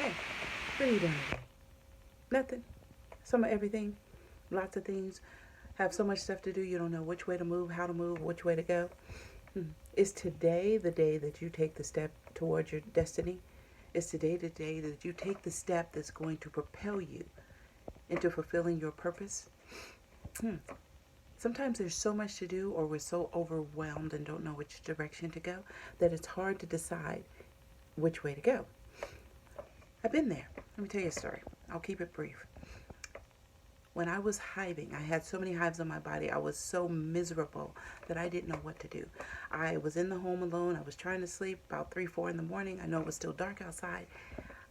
Hey, what are you doing today? Nothing. Some of everything. Lots of things. Have so much stuff to do you don't know which way to move, how to move, which way to go. Is today the day that you take the step towards your destiny? Is today the day that you take the step that's going to propel you into fulfilling your purpose? Hmm. Sometimes there's so much to do, or we're so overwhelmed and don't know which direction to go, that it's hard to decide which way to go. I've been there. Let me tell you a story. I'll keep it brief. When I was hiving, I had so many hives on my body. I was so miserable that I didn't know what to do. I was in the home alone. I was trying to sleep about 3, 4 in the morning. I know it was still dark outside.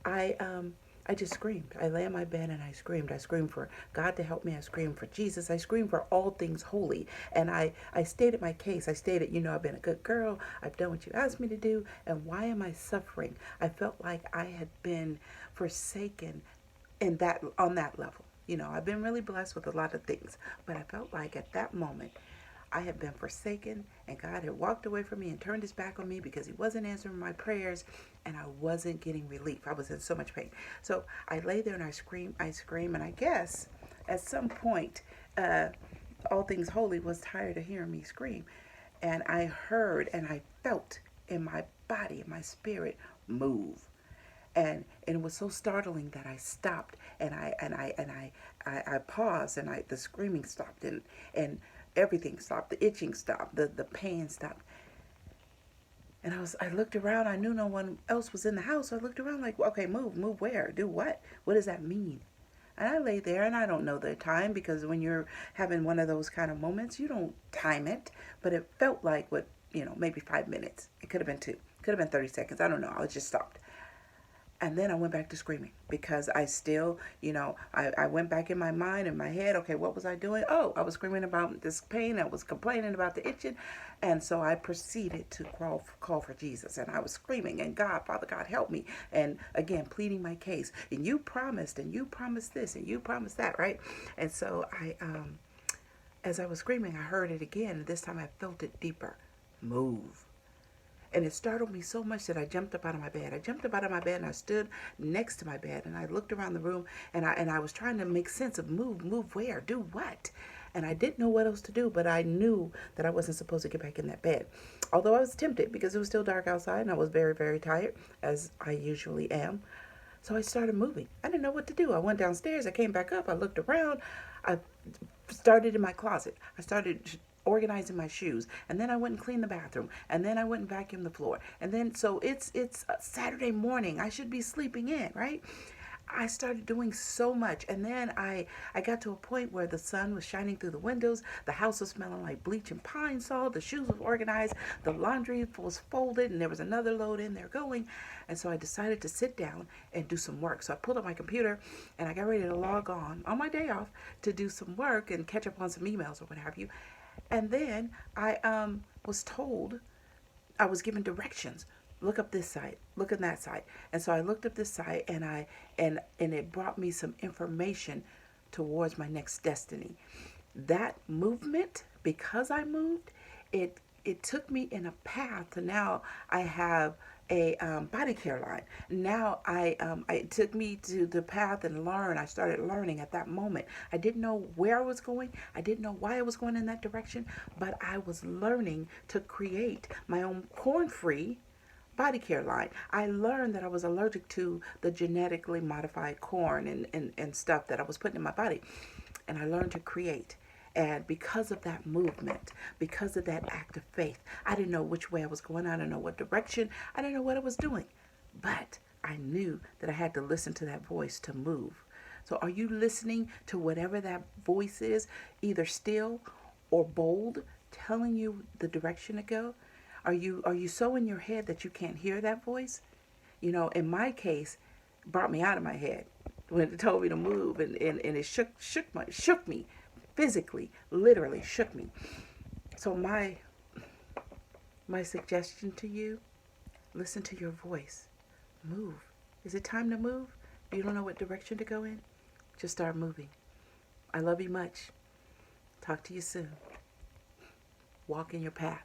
I um I just screamed. I lay in my bed and I screamed. I screamed for God to help me. I screamed for Jesus. I screamed for all things holy. And I stated my case. I stated, I've been a good girl. I've done what you asked me to do. And why am I suffering? I felt like I had been forsaken on that level. I've been really blessed with a lot of things, but I felt like at that moment I had been forsaken and God had walked away from me and turned his back on me because he wasn't answering my prayers and I wasn't getting relief. I was in so much pain. So I lay there and I scream, and I guess at some point, All Things Holy was tired of hearing me scream. And I heard and I felt in my body, in my spirit, move. And it was so startling that I stopped and I paused, and the screaming stopped, and everything stopped. The itching stopped. The pain stopped. And I looked around. I knew no one else was in the house. So I looked around like, okay, move where? Do what? What does that mean? And I lay there, and I don't know the time, because when you're having one of those kind of moments, you don't time it. But it felt like maybe 5 minutes. It could have been 2. Could have been 30 seconds. I don't know. I was just stopped. And then I went back to screaming because I still, I went back in my mind, in my head. Okay, what was I doing? Oh, I was screaming about this pain. I was complaining about the itching. And so I proceeded to call for Jesus. And I was screaming, and God, Father God, help me. And again, pleading my case. And you promised this, and you promised that, right? And so as I was screaming, I heard it again. And this time I felt it deeper. Move. And it startled me so much that I jumped up out of my bed. I jumped up out of my bed and I stood next to my bed and I looked around the room, and I was trying to make sense of move where, do what. And I didn't know what else to do, but I knew that I wasn't supposed to get back in that bed. Although I was tempted because it was still dark outside and I was very, very tired, as I usually am. So I started moving. I didn't know what to do. I went downstairs. I came back up. I looked around. I started in my closet. I started organizing my shoes, and then I went and cleaned the bathroom, and then I went and vacuumed the floor, and then so it's a Saturday morning. I should be sleeping in, right? I started doing so much, and then I got to a point where the sun was shining through the windows. The house was smelling like bleach and pine saw. The shoes were organized. The laundry was folded, and there was another load in there going. And so I decided to sit down and do some work. So I pulled up my computer, and I got ready to log on my day off to do some work and catch up on some emails or what have you. And then I was told, I was given directions. Look up this site, look at that site. And so I looked up this site, and it brought me some information towards my next destiny. That movement, because I moved, it took me in a path to now I have a body care line. Now it took me to the path and learn. I started learning at that moment. I didn't know where I was going. I didn't know why I was going in that direction, but I was learning to create my own corn-free body care line. I learned that I was allergic to the genetically modified corn and stuff that I was putting in my body. And I learned to create. And because of that movement, because of that act of faith, I didn't know which way I was going. I didn't know what direction. I didn't know what I was doing. But I knew that I had to listen to that voice to move. So are you listening to whatever that voice is, either still or bold, telling you the direction to go? Are you so in your head that you can't hear that voice? In my case, it brought me out of my head when it told me to move, and it shook me physically, literally shook me. So my suggestion to you, listen to your voice. Move. Is it time to move? You don't know what direction to go in? Just start moving. I love you much. Talk to you soon. Walk in your path.